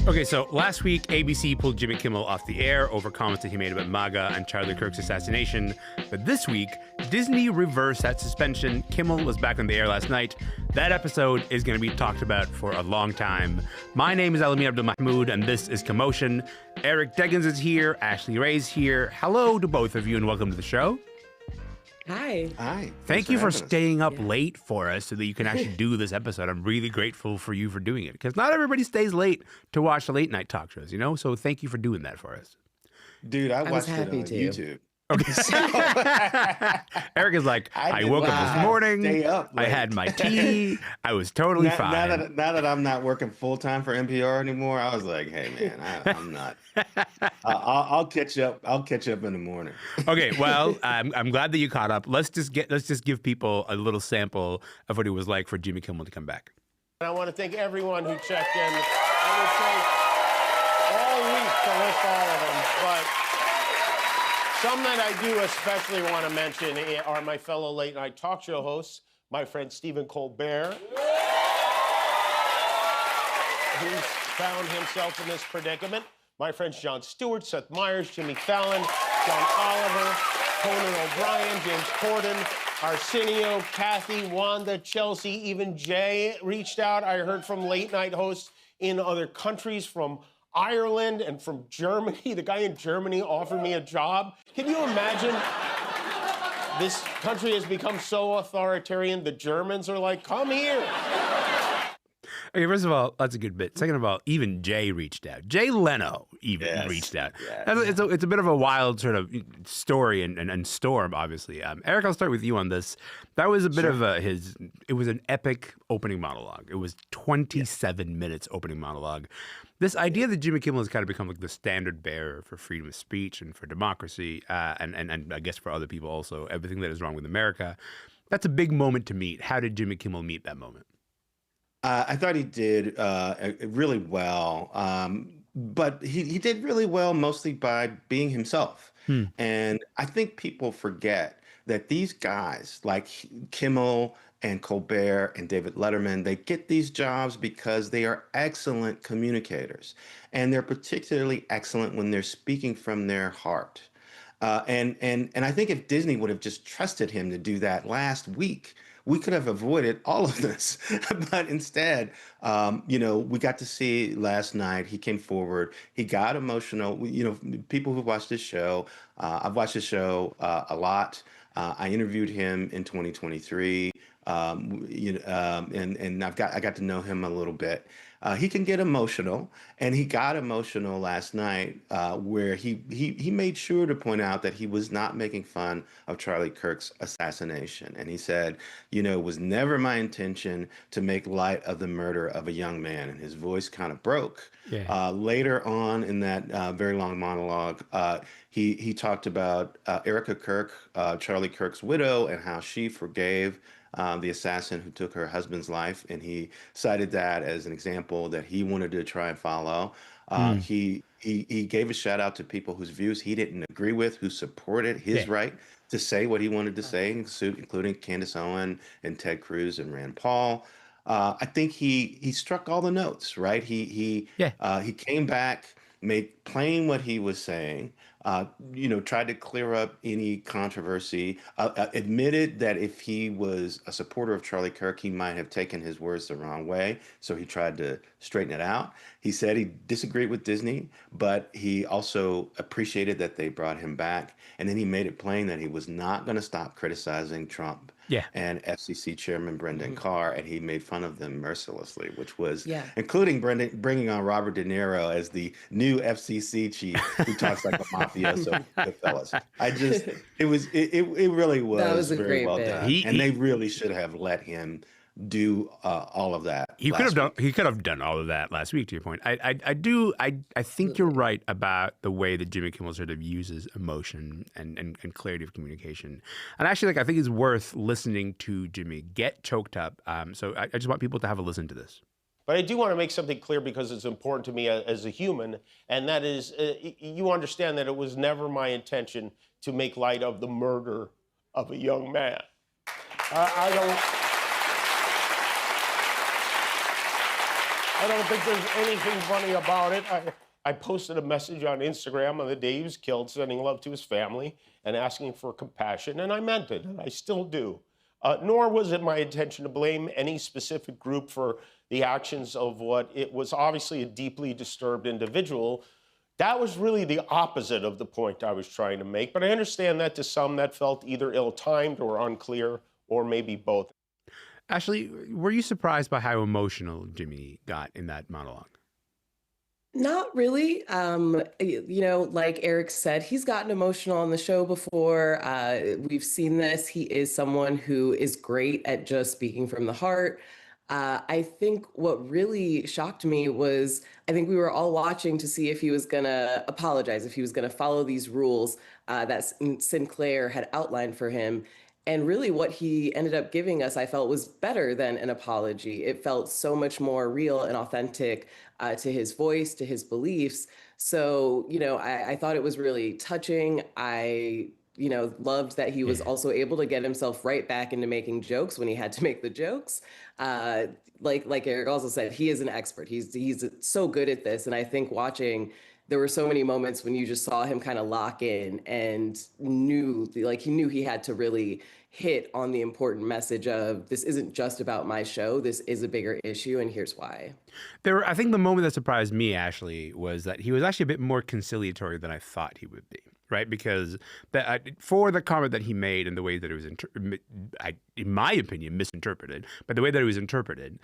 Okay, so last week, ABC pulled Jimmy Kimmel off the air over comments that he made about MAGA and Charlie Kirk's assassination. But this week, Disney reversed that suspension. Kimmel was back on the air last night. That episode is going to be talked about for a long time. My name is Elamin Abdelmahmoud, and this is Commotion. Eric Deggans is here. Ashley Ray's here. Hello to both of you, and welcome to the show. Hi. Hi. Thank you for staying up late for us so that you can actually do this episode. I'm really grateful for you for doing it because not everybody stays late to watch the late night talk shows, you know? So thank you for doing that for us. Dude, I watched it on to. YouTube. Okay. Eric is like, I woke up this morning. Stay up I late. had my tea. I was totally fine. Now that I'm not working full time for NPR anymore, I was like, hey man, I'm not. I'll catch up. I'll catch up in the morning. Okay, well, I'm glad that you caught up. Let's just give people a little sample of what it was like for Jimmy Kimmel to come back. And I want to thank everyone who checked in. I would take all week to list all of them, but some that I do especially want to mention are my fellow late night talk show hosts, my friend Stephen Colbert, who's found himself in this predicament, my friends Jon Stewart, Seth Meyers, Jimmy Fallon, John Oliver, Conan O'Brien, James Corden, Arsenio, Kathy, Wanda, Chelsea, even Jay reached out. I heard from late night hosts in other countries, from Ireland and from Germany. The guy in Germany offered me a job. Can you imagine? This country has become so authoritarian. The Germans are like, come here. Okay, first of all, that's a good bit. Second of all, even Jay reached out. Jay Leno even reached out. Yes. It's a bit of a wild sort of story and storm, obviously. Eric, I'll start with you on this. That was a bit of it was an epic opening monologue. It was 27 minutes opening monologue. This idea that Jimmy Kimmel has kind of become like the standard bearer for freedom of speech and for democracy, and I guess for other people also, everything that is wrong with America, that's a big moment to meet. How did Jimmy Kimmel meet that moment? I thought he did really well, but he did really well mostly by being himself. And I think people forget that these guys like Kimmel and Colbert and David Letterman, they get these jobs because they are excellent communicators. And they're particularly excellent when they're speaking from their heart. And I think if Disney would have just trusted him to do that last week, we could have avoided all of this. But instead, we got to see last night, he came forward, he got emotional. People who watched this show, I've watched this show a lot. I interviewed him in 2023, and I got to know him a little bit. He can get emotional, and he got emotional last night, where he made sure to point out that he was not making fun of Charlie Kirk's assassination, and he said, it was never my intention to make light of the murder of a young man, and his voice kind of broke. Yeah. Later on in that very long monologue, he talked about Erica Kirk, Charlie Kirk's widow, and how she forgave the assassin who took her husband's life, and he cited that as an example that he wanted to try and follow. He gave a shout out to people whose views he didn't agree with, who supported his right to say what he wanted to say, including Candace Owen and Ted Cruz and Rand Paul. I think he struck all the notes, right? He came back, made plain what he was saying, tried to clear up any controversy, admitted that if he was a supporter of Charlie Kirk, he might have taken his words the wrong way. So he tried to straighten it out. He said he disagreed with Disney, but he also appreciated that they brought him back. And then he made it plain that he was not going to stop criticizing Trump and FCC Chairman Brendan Carr, and he made fun of them mercilessly, which was including bringing on Robert De Niro as the new FCC chief who talks like a mafioso. Goodfellas. It really was very well done, and they really should have let him do all of that. He could have done all of that last week. To your point, I think you're right about the way that Jimmy Kimmel sort of uses emotion and clarity of communication. And actually, I think it's worth listening to Jimmy get choked up. So I just want people to have a listen to this. But I do want to make something clear because it's important to me as a human, and that is, you understand that it was never my intention to make light of the murder of a young man. I I don't think there's anything funny about it. I posted a message on Instagram on the day he was killed, sending love to his family and asking for compassion, and I meant it, and I still do. Nor was it my intention to blame any specific group for the actions of what it was obviously a deeply disturbed individual. That was really the opposite of the point I was trying to make, but I understand that to some that felt either ill-timed or unclear, or maybe both. Ashley, were you surprised by how emotional Jimmy got in that monologue? Not really. Like Eric said, he's gotten emotional on the show before. We've seen this. He is someone who is great at just speaking from the heart. I think what really shocked me was I think we were all watching to see if he was going to apologize, if he was going to follow these rules that Sinclair had outlined for him. And really, what he ended up giving us, I felt, was better than an apology. It felt so much more real and authentic to his voice, to his beliefs. So, I thought it was really touching. I loved that he was Yeah. also able to get himself right back into making jokes when he had to make the jokes. Like Eric also said, he is an expert. He's so good at this. And I think watching, there were so many moments when you just saw him kind of lock in and he knew he had to really hit on the important message of this isn't just about my show. This is a bigger issue, and here's why. I think the moment that surprised me, Ashley, was that he was actually a bit more conciliatory than I thought he would be, right? Because for the comment that he made and the way that it was, in my opinion, misinterpreted, but the way that it was interpreted,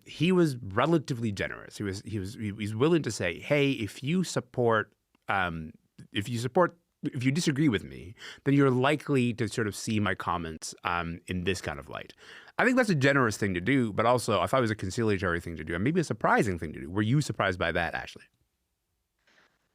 he was relatively generous. He was willing to say, hey, if you disagree with me, then you're likely to sort of see my comments in this kind of light. I think that's a generous thing to do, but also I thought it was a conciliatory thing to do, and maybe a surprising thing to do. Were you surprised by that, Ashley?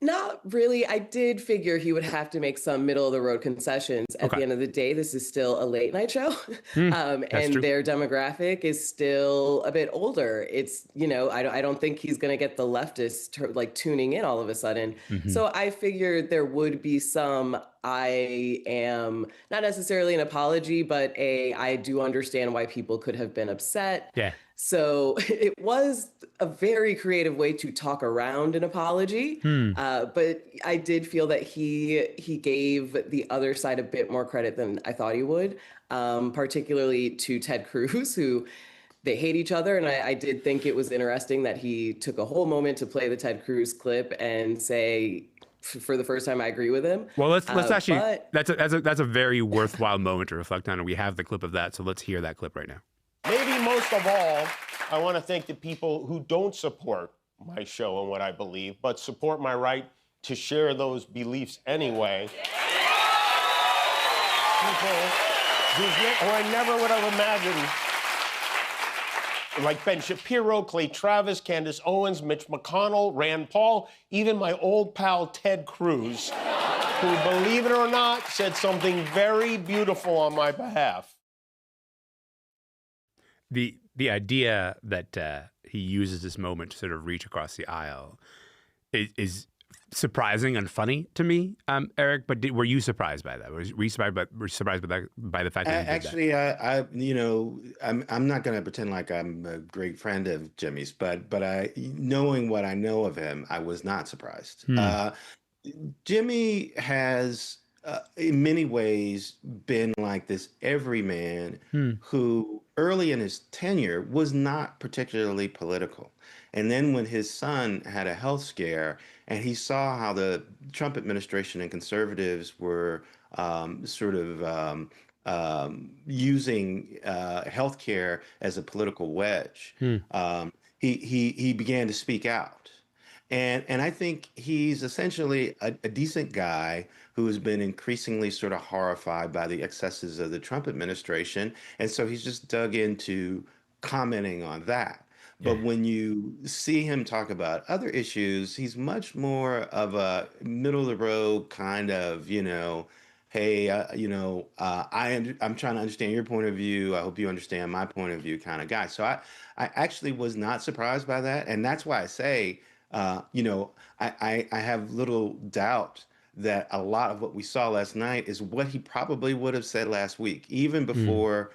Not really. I did figure he would have to make some middle of the road concessions. At the end of the day, this is still a late night show. And true. their demographic is still a bit older. It's, I don't think he's going to get the leftists like tuning in all of a sudden. So I figured there would be some, I am not necessarily an apology, but I do understand why people could have been upset. Yeah. So it was a very creative way to talk around an apology. But I did feel that he gave the other side a bit more credit than I thought he would, particularly to Ted Cruz, who they hate each other. And I did think it was interesting that he took a whole moment to play the Ted Cruz clip and say, for the first time, I agree with him. Well, let's actually, that's a very worthwhile moment to reflect on, and we have the clip of that. So let's hear that clip right now. Maybe most of all, I want to thank the people who don't support my show and what I believe, but support my right to share those beliefs anyway. People who I never would have imagined, like Ben Shapiro, Clay Travis, Candace Owens, Mitch McConnell, Rand Paul, even my old pal Ted Cruz, who, believe it or not, said something very beautiful on my behalf. The idea that he uses this moment to sort of reach across the aisle is surprising and funny to me, Eric. But were you surprised by that? Were you surprised by the fact that he did that? Actually, I'm not going to pretend like I'm a great friend of Jimmy's, but knowing what I know of him, I was not surprised. Jimmy has, in many ways, been like this everyman who, early in his tenure, was not particularly political. And then when his son had a health scare and he saw how the Trump administration and conservatives were using healthcare as a political wedge, he began to speak out. And I think he's essentially a decent guy who has been increasingly sort of horrified by the excesses of the Trump administration. And so he's just dug into commenting on that. But when you see him talk about other issues, he's much more of a middle of the road kind of, hey, I'm trying to understand your point of view. I hope you understand my point of view kind of guy. So I actually was not surprised by that. And that's why I say, I have little doubt that a lot of what we saw last night is what he probably would have said last week, even before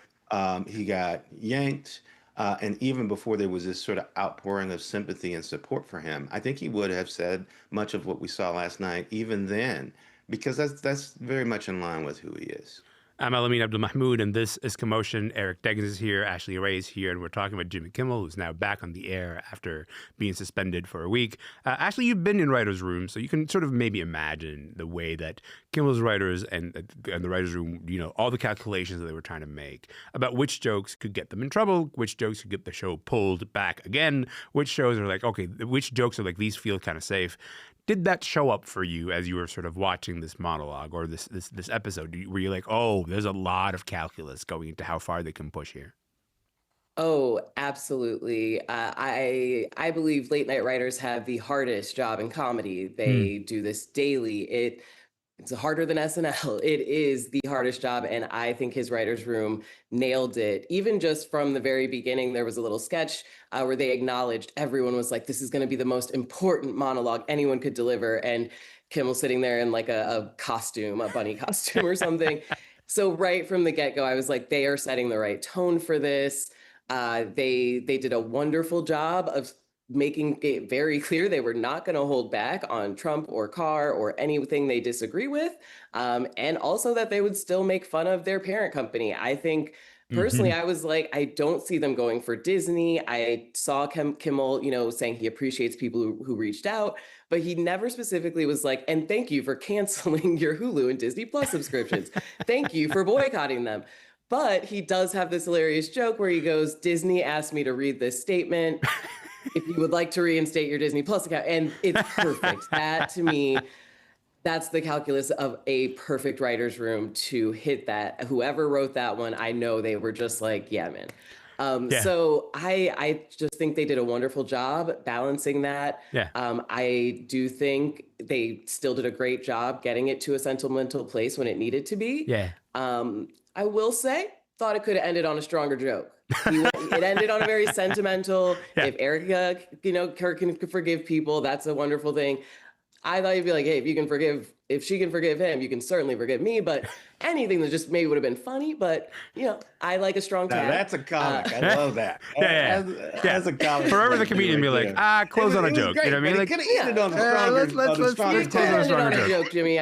he got yanked. And even before there was this sort of outpouring of sympathy and support for him, I think he would have said much of what we saw last night, even then, because that's very much in line with who he is. I'm Elamin Abdelmahmoud, and this is Commotion. Eric Deggans is here, Ashley Ray is here, and we're talking about Jimmy Kimmel, who's now back on the air after being suspended for a week. Ashley, you've been in writers' room, so you can sort of maybe imagine the way that Kimmel's writers and the writers' room, all the calculations that they were trying to make about which jokes could get them in trouble, which jokes could get the show pulled back again, which shows are like, okay, which jokes are like, these feel kind of safe. Did that show up for you as you were sort of watching this monologue or this episode? Were you like, oh, there's a lot of calculus going into how far they can push here? Oh, absolutely. I believe late night writers have the hardest job in comedy. They do this daily. It's harder than SNL. It is the hardest job. And I think his writer's room nailed it. Even just from the very beginning, there was a little sketch where they acknowledged everyone was like, this is going to be the most important monologue anyone could deliver. And Kimmel sitting there in like a costume, a bunny costume or something. So right from the get-go, I was like, they are setting the right tone for this. They did a wonderful job of making it very clear they were not going to hold back on Trump or Carr or anything they disagree with. And also that they would still make fun of their parent company. I think personally, I was like, I don't see them going for Disney. I saw Kimmel, saying he appreciates people who reached out, but he never specifically was like, and thank you for canceling your Hulu and Disney Plus subscriptions. Thank you for boycotting them. But he does have this hilarious joke where he goes, Disney asked me to read this statement. If you would like to reinstate your Disney Plus account. And it's perfect. That, to me, that's the calculus of a perfect writer's room to hit that. Whoever wrote that one, I know they were just like, yeah, man. So I just think they did a wonderful job balancing that. Yeah. I do think they still did a great job getting it to a sentimental place when it needed to be. Yeah. I will say, thought it could have ended on a stronger joke. It ended on a very sentimental. Yeah. If Eric, Kirk can forgive people, that's a wonderful thing. I thought you'd be like, hey, if she can forgive him, you can certainly forgive me. But anything that just maybe would have been funny. But I like a strong tag. That's a comic. I love that. As a comic. Forever the comedian be like, close on a joke. Great, you know what I mean? Like, could have ended on a stronger. Let's close on a joke, Jimmy.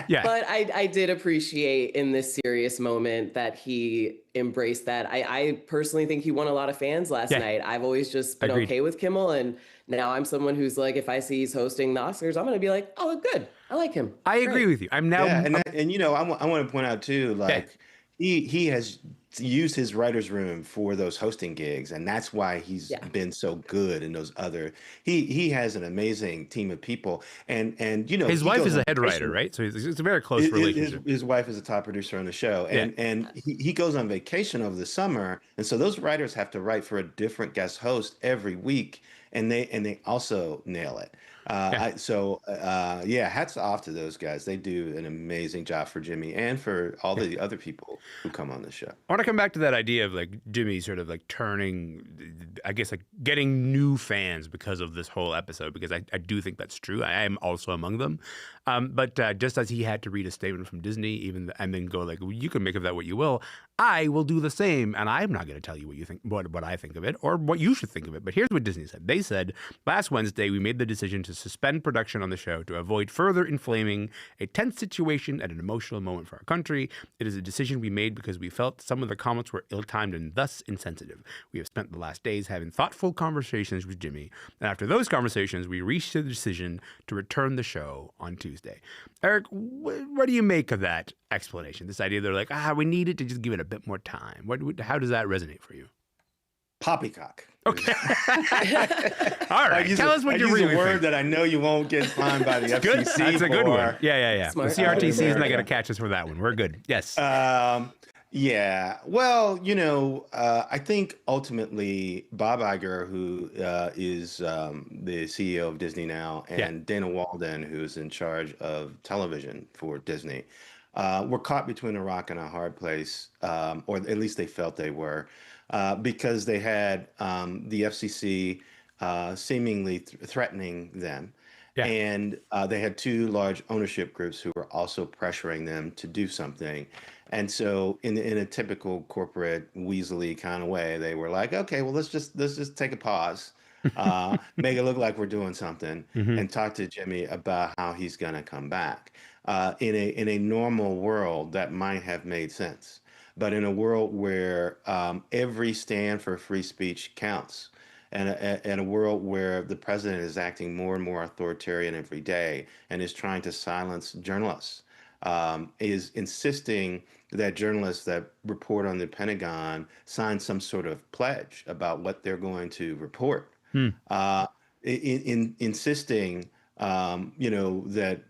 But I did appreciate in this serious moment that he embraced that. I personally think he won a lot of fans last night. I've always just been okay with Kimmel. And now I'm someone who's like, if I see he's hosting the Oscars, I'm going to be like, oh, good. I like him. I agree with you. I'm now. Yeah, I want to point out too, like he has used his writer's room for those hosting gigs, and that's why he's been so good in those other. He has an amazing team of people, and his wife is a head writer, right? So it's a very close relationship. His wife is a top producer on the show, and he goes on vacation over the summer, and so those writers have to write for a different guest host every week, and they also nail it. Hats off to those guys. They do an amazing job for Jimmy and for all the other people who come on the show. I want to come back to that idea of like Jimmy sort of like turning, I guess, like getting new fans because of this whole episode, because I do think that's true. I am also among them. But just as he had to read a statement from Disney, and then go like, well, you can make of that what you will, I will do the same, and I'm not going to tell you what you think, what I think of it, or what you should think of it. But here's what Disney said. They said, last Wednesday, we made the decision to suspend production on the show to avoid further inflaming a tense situation at an emotional moment for our country. It is a decision we made because we felt some of the comments were ill-timed and thus insensitive. We have spent the last days having thoughtful conversations with Jimmy, and after those conversations, we reached the decision to return the show on Tuesday. Eric, what do you make of that explanation? This idea they're like, we needed to just give it a bit more time. How does that resonate for you? Poppycock. Okay. All right. Tell us what you really think. A word that I know you won't get fined by the FCC. That's a good one. Yeah. Smart. The CRTC is not going to catch us for that one. We're good. Yes. Yeah. Well, I think ultimately Bob Iger, who is the CEO of Disney now, and Dana Walden, who's in charge of television for Disney, were caught between a rock and a hard place, or at least they felt they were, because they had the FCC seemingly threatening them. Yeah. And they had two large ownership groups who were also pressuring them to do something. And so, in a typical corporate weaselly kind of way, they were like, "Okay, well, let's just take a pause, make it look like we're doing something, Hmm. and talk to Jimmy about how he's going to come back." In a normal world, that might have made sense, but in a world where every stand for free speech counts, and a world where the president is acting more and more authoritarian every day and is trying to silence journalists, is insisting that journalists that report on the Pentagon sign some sort of pledge about what they're going to report, Hmm. insisting, that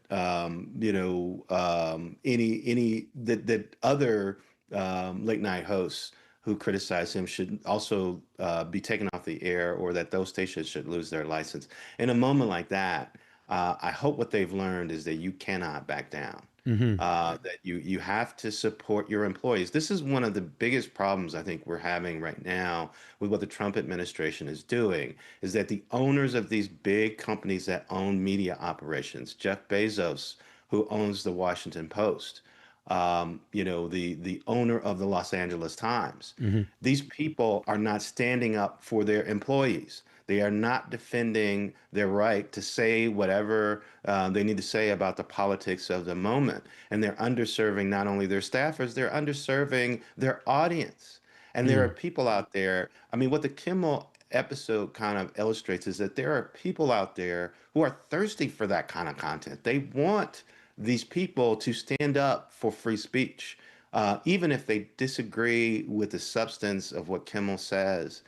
any that other late night hosts who criticize him should also be taken off the air, or that those stations should lose their license. In a moment like that, I hope what they've learned is that you cannot back down. Hmm. That you have to support your employees. This is one of the biggest problems I think we're having right now with what the Trump administration is doing, is that the owners of these big companies that own media operations, Jeff Bezos, who owns the Washington Post, the owner of the Los Angeles Times, Hmm. these people are not standing up for their employees. They are not defending their right to say whatever they need to say about the politics of the moment. And they're underserving not only their staffers, they're underserving their audience. And there are people out there. I mean, what the Kimmel episode kind of illustrates is that there are people out there who are thirsty for that kind of content. They want these people to stand up for free speech, even if they disagree with the substance of what Kimmel says.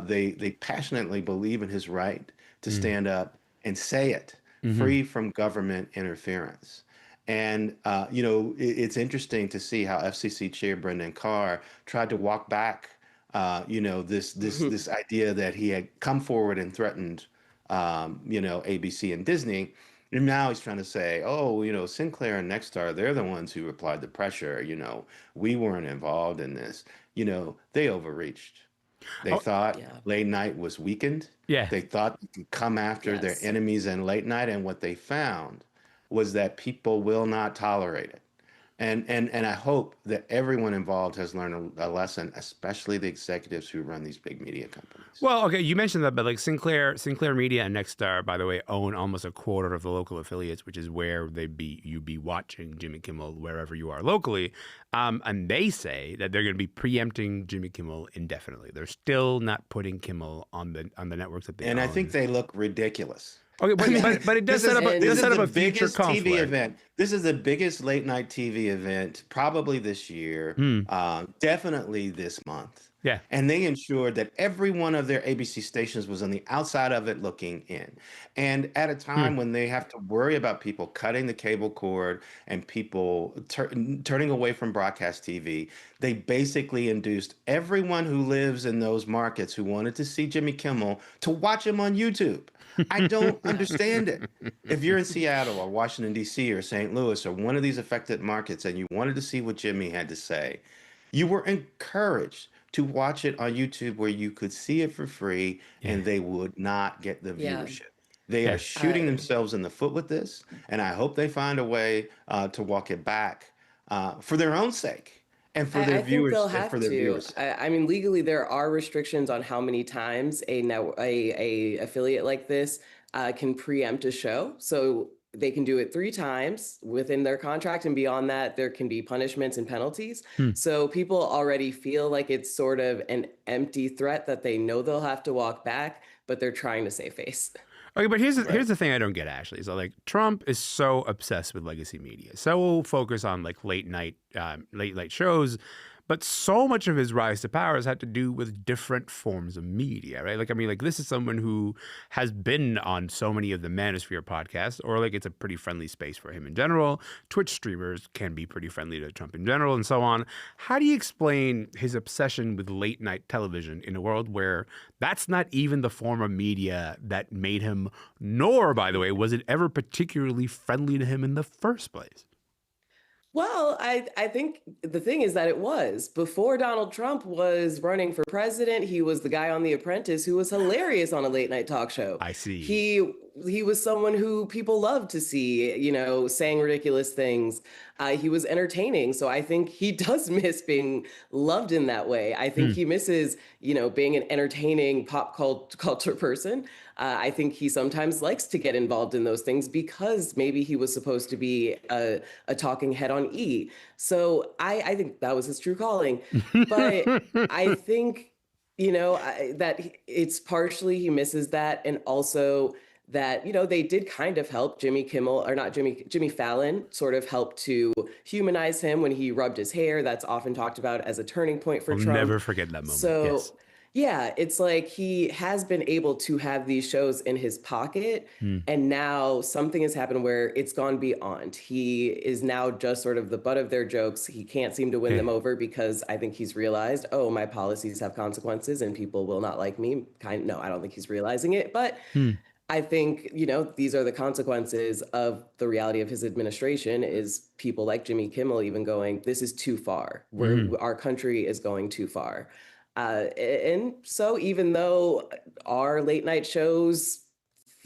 They passionately believe in his right to stand up and say it, Hmm. free from government interference. And it's interesting to see how FCC Chair Brendan Carr tried to walk back, this idea that he had come forward and threatened, ABC and Disney. And now he's trying to say, oh, Sinclair and Nexstar, they're the ones who applied the pressure. We weren't involved in this. They overreached. They Oh, thought Yeah. late night was weakened. yeah. They thought they could come after their Yes. enemies in late night. And what they found was that people will not tolerate it. And I hope that everyone involved has learned a lesson, especially the executives who run these big media companies. Well, okay, you mentioned that, but like Sinclair Media and Nexstar, by the way, own almost a quarter of the local affiliates, which is where you'd be watching Jimmy Kimmel wherever you are locally. And they say that they're going to be preempting Jimmy Kimmel indefinitely. They're still not putting Kimmel on the networks that they And own. I think they look ridiculous. Okay, but it does set up a future conflict. TV event. This is the biggest late night TV event probably this year, definitely this month. Yeah. And they ensured that every one of their ABC stations was on the outside of it looking in. And at a time when they have to worry about people cutting the cable cord and people turning away from broadcast TV, they basically induced everyone who lives in those markets who wanted to see Jimmy Kimmel to watch him on YouTube. I don't understand it. If you're in Seattle or Washington, D.C. or St. Louis or one of these affected markets and you wanted to see what Jimmy had to say, you were encouraged to watch it on YouTube where you could see it for free and they would not get the Yeah. viewership. They are shooting themselves in the foot with this, and I hope they find a way to walk it back for their own sake. And for their I viewers, think they'll and have for their to. viewers. I mean, legally, there are restrictions on how many times a affiliate like this can preempt a show. So they can do it 3 times within their contract, and beyond that, there can be punishments and penalties. So people already feel like it's sort of an empty threat that they know they'll have to walk back, but they're trying to save face. Okay, but here's the thing I don't get, Ashley. So like Trump is so obsessed with legacy media, so focused on like late night shows, but so much of his rise to power has had to do with different forms of media, right? Like, I mean, like this is someone who has been on so many of the Manosphere podcasts, or like it's a pretty friendly space for him in general. Twitch streamers can be pretty friendly to Trump in general and so on. How do you explain his obsession with late night television in a world where that's not even the form of media that made him, nor, by the way, was it ever particularly friendly to him in the first place? Well, I think the thing is that it was before Donald Trump was running for president. He was the guy on The Apprentice who was hilarious on a late night talk show. I see. He he was someone who people loved to see, saying ridiculous things. He was entertaining. So I think he does miss being loved in that way. I think he misses, being an entertaining culture person. I think he sometimes likes to get involved in those things because maybe he was supposed to be a talking head on E. So I think that was his true calling. But I think, that it's partially he misses that. And also that, they did kind of help Jimmy Fallon sort of helped to humanize him when he rubbed his hair. That's often talked about as a turning point for Trump. I'll never forget that moment. So, yes. Yeah, it's like he has been able to have these shows in his pocket, and now something has happened where it's gone beyond. He is now just sort of the butt of their jokes. He can't seem to win them over because I think he's realized, oh, my policies have consequences and people will not like me. No, I don't think he's realizing it, but I think, these are the consequences of the reality of his administration is people like Jimmy Kimmel even going, this is too far. Our country is going too far. And so even though our late night shows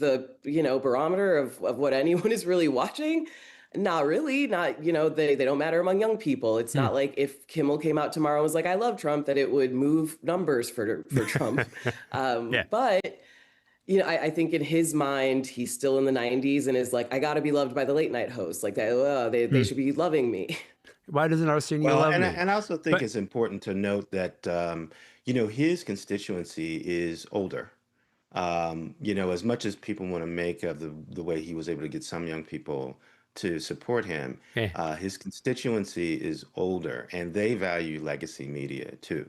the, barometer of what anyone is really watching, not really, they don't matter among young people. It's not like if Kimmel came out tomorrow and was like, I love Trump, that it would move numbers for Trump. But, I think in his mind, he's still in the 90s and is like, I got to be loved by the late night hosts. Like, they should be loving me. Why doesn't Arsenio love me? And I also think it's important to note that, his constituency is older. As much as people want to make of the way he was able to get some young people to support him, his constituency is older, and they value legacy media too.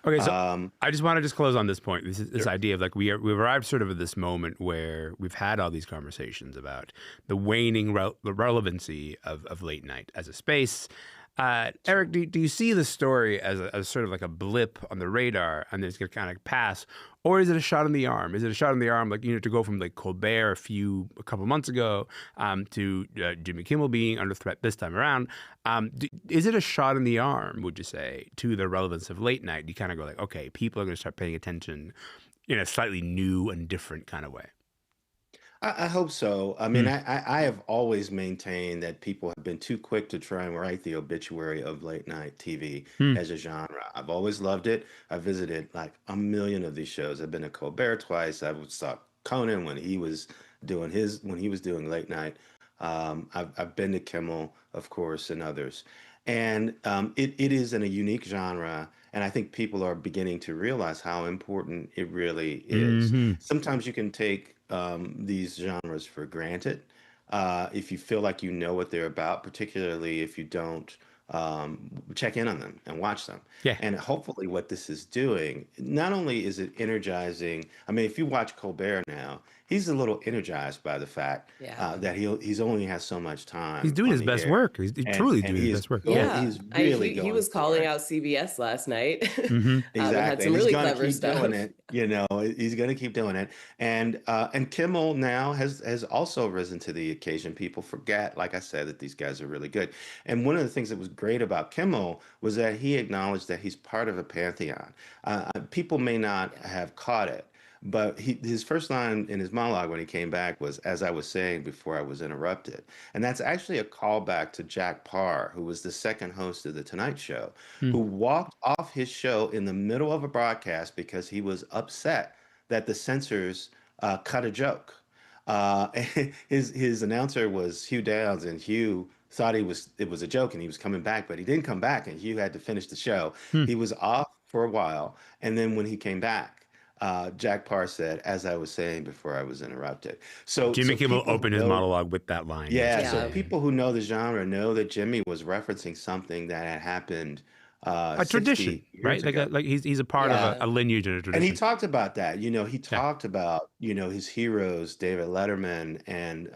Okay, so I just want to close on this point. This idea of like we've arrived sort of at this moment where we've had all these conversations about the waning the relevancy of late night as a space. Eric, do you see the story as sort of like a blip on the radar and then it's going to kind of pass? Or is it a shot in the arm? Is it a shot in the arm, like, to go from like Colbert a couple months ago to Jimmy Kimmel being under threat this time around? Is it a shot in the arm, would you say, to the relevance of late night? You kind of go like, okay, people are going to start paying attention in a slightly new and different kind of way. I hope so. I mean, I have always maintained that people have been too quick to try and write the obituary of late night TV as a genre. I've always loved it. I visited like a million of these shows. I've been to Colbert twice. I saw Conan when he was doing late night. I've been to Kimmel, of course, and others. And it is in a unique genre. And I think people are beginning to realize how important it really is. Sometimes you can take these genres for granted if you feel like you know what they're about, particularly if you don't check in on them and watch them. And hopefully what this is doing, not only is it energizing, I mean, if you watch Colbert now, he's a little energized by the fact that he's only has so much time. He's doing his best work. He's truly doing his best work. He's really he was calling out CBS last night. Exactly. Had some really clever stuff. Doing it. He's going to keep doing it. And Kimmel now has also risen to the occasion. People forget, like I said, that these guys are really good. And one of the things that was great about Kimmel was that he acknowledged that he's part of a pantheon. People may not have caught it, but his first line in his monologue when he came back was, as I was saying before I was interrupted. And that's actually a callback to Jack Parr, who was the second host of The Tonight Show, who walked off his show in the middle of a broadcast because he was upset that the censors cut a joke. His announcer was Hugh Downs, and Hugh thought it was a joke and he was coming back, but he didn't come back, and Hugh had to finish the show. He was off for a while, and then when he came back, Jack Parr said, as I was saying before I was interrupted. So Jimmy Kimmel opened his monologue with that line. So people who know the genre know that Jimmy was referencing something that had happened a tradition, right? Like he's a part of a lineage and a tradition. And he talked about that. He talked about his heroes, David Letterman and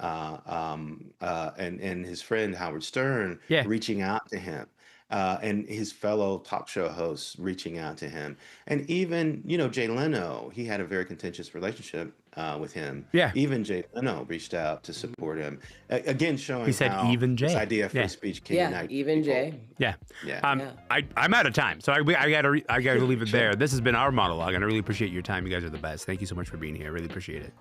his friend Howard Stern reaching out to him. And his fellow talk show hosts reaching out to him. And even, Jay Leno, he had a very contentious relationship with him. Even Jay Leno reached out to support him. Again, showing he said how even Jay. this idea of free speech can unite even people. Jay. I'm out of time, so I gotta leave it there. This has been our monologue, and I really appreciate your time. You guys are the best. Thank you so much for being here. I really appreciate it.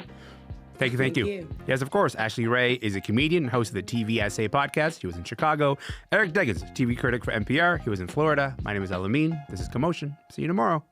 Thank you. Yes, of course. Ashley Ray is a comedian, host of the TV Essay podcast. He was in Chicago. Eric Deggans, TV critic for NPR. He was in Florida. My name is Elamin. This is Commotion. See you tomorrow.